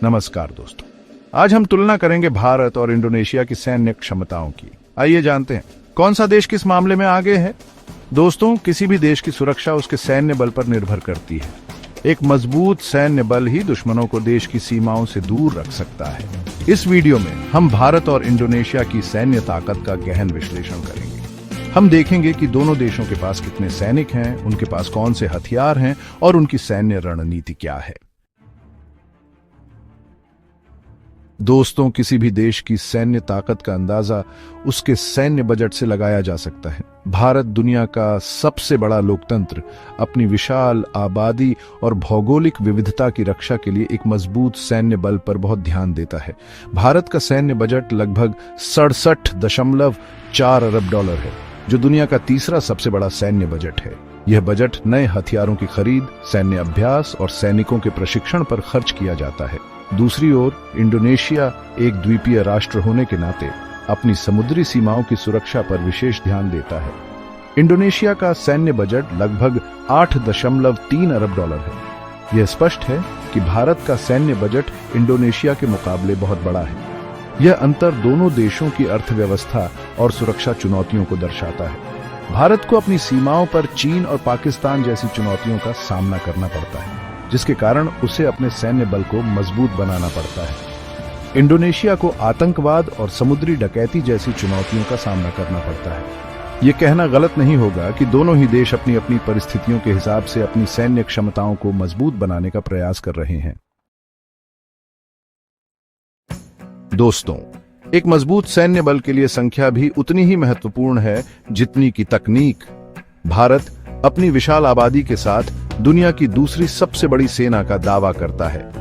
नमस्कार दोस्तों, आज हम तुलना करेंगे भारत और इंडोनेशिया की सैन्य क्षमताओं की। आइए जानते हैं कौन सा देश किस मामले में आगे है। दोस्तों, किसी भी देश की सुरक्षा उसके सैन्य बल पर निर्भर करती है। एक मजबूत सैन्य बल ही दुश्मनों को देश की सीमाओं से दूर रख सकता है। इस वीडियो में हम भारत और इंडोनेशिया की सैन्य ताकत का गहन विश्लेषण करेंगे। हम देखेंगे कि दोनों देशों के पास कितने सैनिक हैं, उनके पास कौन से हथियार हैं और उनकी सैन्य रणनीति क्या है। दोस्तों, किसी भी देश की सैन्य ताकत का अंदाजा उसके सैन्य बजट से लगाया जा सकता है। भारत दुनिया का सबसे बड़ा लोकतंत्र अपनी विशाल आबादी और भौगोलिक विविधता की रक्षा के लिए एक मजबूत सैन्य बल पर बहुत ध्यान देता है। भारत का सैन्य बजट लगभग 67.4 अरब डॉलर है, जो दुनिया का तीसरा सबसे बड़ा सैन्य बजट है। यह बजट नए हथियारों की खरीद, सैन्य अभ्यास और सैनिकों के प्रशिक्षण पर खर्च किया जाता है। दूसरी ओर, इंडोनेशिया एक द्वीपीय राष्ट्र होने के नाते अपनी समुद्री सीमाओं की सुरक्षा पर विशेष ध्यान देता है। इंडोनेशिया का सैन्य बजट लगभग 8.3 अरब डॉलर है। यह स्पष्ट है कि भारत का सैन्य बजट इंडोनेशिया के मुकाबले बहुत बड़ा है। यह अंतर दोनों देशों की अर्थव्यवस्था और सुरक्षा चुनौतियों को दर्शाता है। भारत को अपनी सीमाओं पर चीन और पाकिस्तान जैसी चुनौतियों का सामना करना पड़ता है, जिसके कारण उसे अपने सैन्य बल को मजबूत बनाना पड़ता है। इंडोनेशिया को आतंकवाद और समुद्री डकैती जैसी चुनौतियों का सामना करना पड़ता है। यह कहना गलत नहीं होगा कि दोनों ही देश अपनी अपनी परिस्थितियों के हिसाब से अपनी सैन्य क्षमताओं को मजबूत बनाने का प्रयास कर रहे हैं। दोस्तों, एक मजबूत सैन्य बल के लिए संख्या भी उतनी ही महत्वपूर्ण है जितनी की तकनीक। भारत अपनी विशाल आबादी के साथ दुनिया की दूसरी सबसे बड़ी सेना का दावा करता है।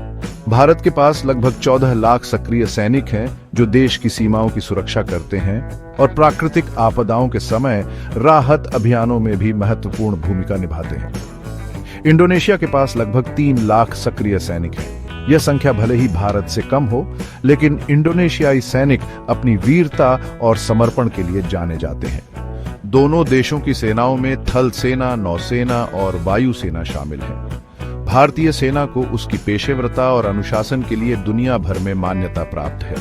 भारत के पास लगभग 14 लाख सक्रिय सैनिक हैं, जो देश की सीमाओं की सुरक्षा करते हैं और प्राकृतिक आपदाओं के समय राहत अभियानों में भी महत्वपूर्ण भूमिका निभाते हैं। इंडोनेशिया के पास लगभग 3 लाख सक्रिय सैनिक हैं। यह संख्या भले ही भारत से कम हो, लेकिन इंडोनेशियाई सैनिक अपनी वीरता और समर्पण के लिए जाने जाते हैं। दोनों देशों की सेनाओं में थल सेना, नौसेना और वायु सेना शामिल है। भारतीय सेना को उसकी पेशेवरता और अनुशासन के लिए दुनिया भर में मान्यता प्राप्त है।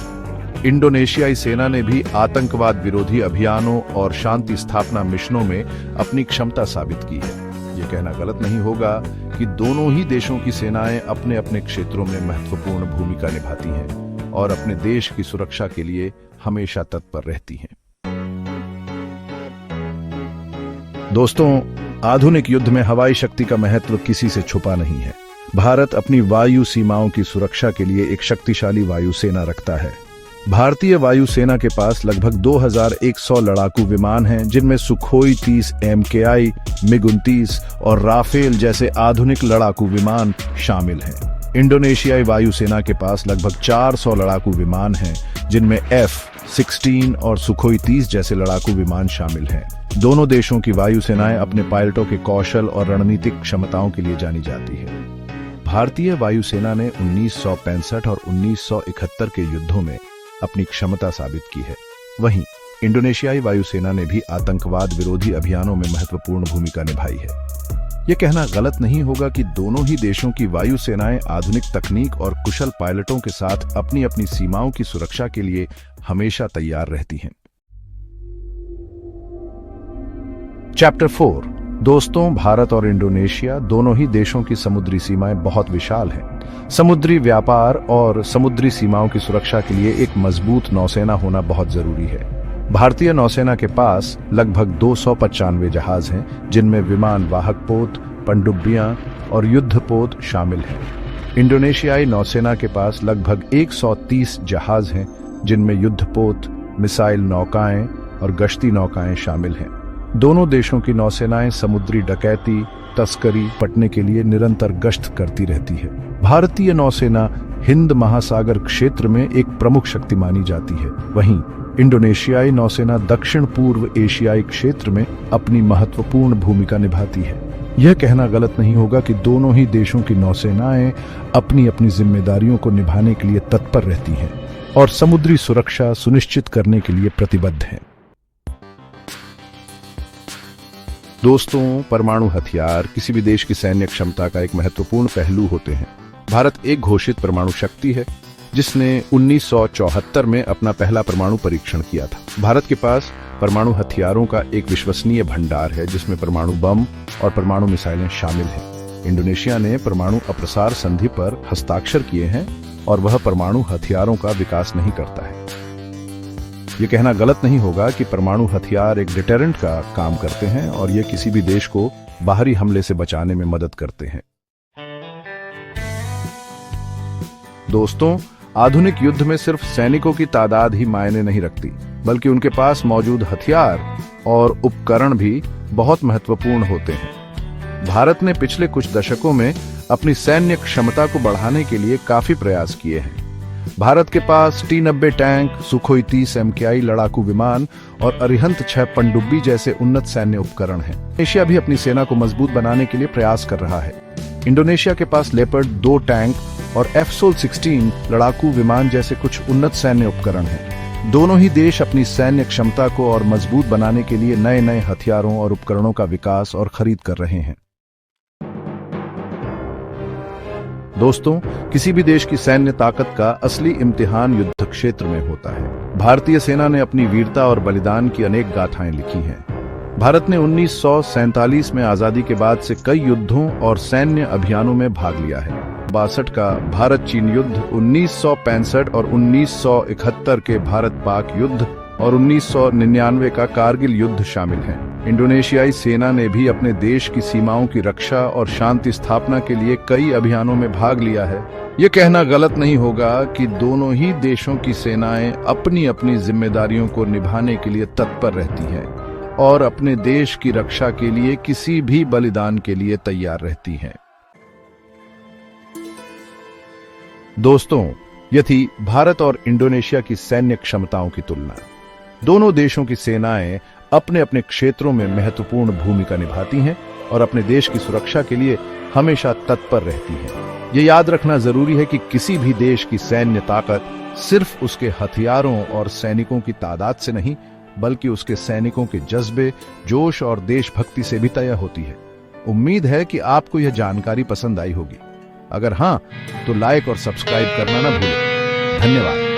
इंडोनेशियाई सेना ने भी आतंकवाद विरोधी अभियानों और शांति स्थापना मिशनों में अपनी क्षमता साबित की है। यह कहना गलत नहीं होगा कि दोनों ही देशों की सेनाएं अपने अपने क्षेत्रों में महत्वपूर्ण भूमिका निभाती हैं और अपने देश की सुरक्षा के लिए हमेशा तत्पर रहती हैं। दोस्तों, आधुनिक युद्ध में हवाई शक्ति का महत्व किसी से छुपा नहीं है। भारत अपनी वायु सीमाओं की सुरक्षा के लिए एक शक्तिशाली वायुसेना रखता है। भारतीय वायुसेना के पास लगभग 2100 लड़ाकू विमान हैं, जिनमें सुखोई 30 MKI, MiG-29 और राफेल जैसे आधुनिक लड़ाकू विमान शामिल हैं। इंडोनेशियाई वायुसेना के पास लगभग 400 लड़ाकू विमान हैं, जिनमें F-16 और सुखोई 30 जैसे लड़ाकू विमान शामिल हैं। दोनों देशों की वायुसेनाएं अपने पायलटों के कौशल और रणनीतिक क्षमताओं के लिए जानी जाती है। भारतीय वायुसेना ने 1965 और 1971 के युद्धों में अपनी क्षमता साबित की है। वहीं इंडोनेशियाई वायुसेना ने भी आतंकवाद विरोधी अभियानों में महत्वपूर्ण भूमिका निभाई है। यह कहना गलत नहीं होगा कि दोनों ही देशों की वायुसेनाएं आधुनिक तकनीक और कुशल पायलटों के साथ अपनी अपनी सीमाओं की सुरक्षा के लिए हमेशा तैयार रहती हैं। चैप्टर 4। दोस्तों, भारत और इंडोनेशिया दोनों ही देशों की समुद्री सीमाएं बहुत विशाल हैं। समुद्री व्यापार और समुद्री सीमाओं की सुरक्षा के लिए एक मजबूत नौसेना होना बहुत जरूरी है। भारतीय नौसेना के पास लगभग 295 जहाज हैं, जिनमें विमान वाहक पोत, पनडुब्बियां और युद्धपोत शामिल हैं। इंडोनेशियाई नौसेना के पास लगभग 130 जहाज हैं, जिनमें युद्धपोत, मिसाइल नौकाएं और गश्ती नौकाएं शामिल हैं। दोनों देशों की नौसेनाएं समुद्री डकैती, तस्करी पटने के लिए निरंतर गश्त करती रहती है। भारतीय नौसेना हिंद महासागर क्षेत्र में एक प्रमुख शक्ति मानी जाती है। वहीं इंडोनेशियाई नौसेना दक्षिण पूर्व एशियाई क्षेत्र में अपनी महत्वपूर्ण भूमिका निभाती है। यह कहना गलत नहीं होगा कि दोनों ही देशों की नौसेनाएं अपनी अपनी जिम्मेदारियों को निभाने के लिए तत्पर रहती हैं और समुद्री सुरक्षा सुनिश्चित करने के लिए प्रतिबद्ध हैं। दोस्तों, परमाणु हथियार किसी भी देश की सैन्य क्षमता का एक महत्वपूर्ण पहलू होते हैं। भारत एक घोषित परमाणु शक्ति है जिसने 1974 में अपना पहला परमाणु परीक्षण किया था। भारत के पास परमाणु हथियारों का एक विश्वसनीय भंडार है जिसमें परमाणु बम और परमाणु मिसाइलें शामिल हैं। इंडोनेशिया ने परमाणु अप्रसार संधि पर हस्ताक्षर किए हैं और वह परमाणु हथियारों का विकास नहीं करता है। यह कहना गलत नहीं होगा कि परमाणु हथियार एक डिटेरेंट का काम करते हैं और ये किसी भी देश को बाहरी हमले से बचाने में मदद करते हैं। दोस्तों, आधुनिक युद्ध में सिर्फ सैनिकों की तादाद ही मायने नहीं रखती, बल्कि उनके पास मौजूद हथियार और उपकरण भी बहुत महत्वपूर्ण होते हैं। भारत ने पिछले कुछ दशकों में अपनी सैन्य क्षमता को बढ़ाने के लिए काफी प्रयास किए हैं। भारत के पास T-90 टैंक, सुखोई 30 MKI लड़ाकू विमान और अरिहंत 6 पनडुब्बी जैसे उन्नत सैन्य उपकरण हैं। एशिया भी अपनी सेना को मजबूत बनाने के लिए प्रयास कर रहा है। इंडोनेशिया के पास लेपर्ड 2 टैंक और F-16 लड़ाकू विमान जैसे कुछ उन्नत सैन्य उपकरण हैं। दोनों ही देश अपनी सैन्य क्षमता को और मजबूत बनाने के लिए नए नए हथियारों और उपकरणों का विकास और खरीद कर रहे हैं। दोस्तों, किसी भी देश की सैन्य ताकत का असली इम्तिहान युद्ध क्षेत्र में होता है। भारतीय सेना ने अपनी वीरता और बलिदान की अनेक गाथाएं लिखी हैं। भारत ने 1947 में आजादी के बाद से कई युद्धों और सैन्य अभियानों में भाग लिया है। 62 का भारत चीन युद्ध, 1965 और 1971 के भारत पाक युद्ध और 1999 का कारगिल युद्ध शामिल हैं। इंडोनेशियाई सेना ने भी अपने देश की सीमाओं की रक्षा और शांति स्थापना के लिए कई अभियानों में भाग लिया है। ये कहना गलत नहीं होगा कि दोनों ही देशों की सेनाएं अपनी अपनी जिम्मेदारियों को निभाने के लिए तत्पर रहती हैं और अपने देश की रक्षा के लिए किसी भी बलिदान के लिए तैयार रहती हैं। दोस्तों, यह थी भारत और इंडोनेशिया की सैन्य क्षमताओं की तुलना। दोनों देशों की सेनाएं अपने अपने क्षेत्रों में महत्वपूर्ण भूमिका निभाती हैं और अपने देश की सुरक्षा के लिए हमेशा तत्पर रहती हैं। ये याद रखना जरूरी है कि किसी भी देश की सैन्य ताकत सिर्फ उसके हथियारों और सैनिकों की तादाद से नहीं, बल्कि उसके सैनिकों के जज्बे, जोश और देशभक्ति से भी तय होती है। उम्मीद है कि आपको यह जानकारी पसंद आई होगी। अगर हाँ, तो लाइक और सब्सक्राइब करना ना भूलें। धन्यवाद।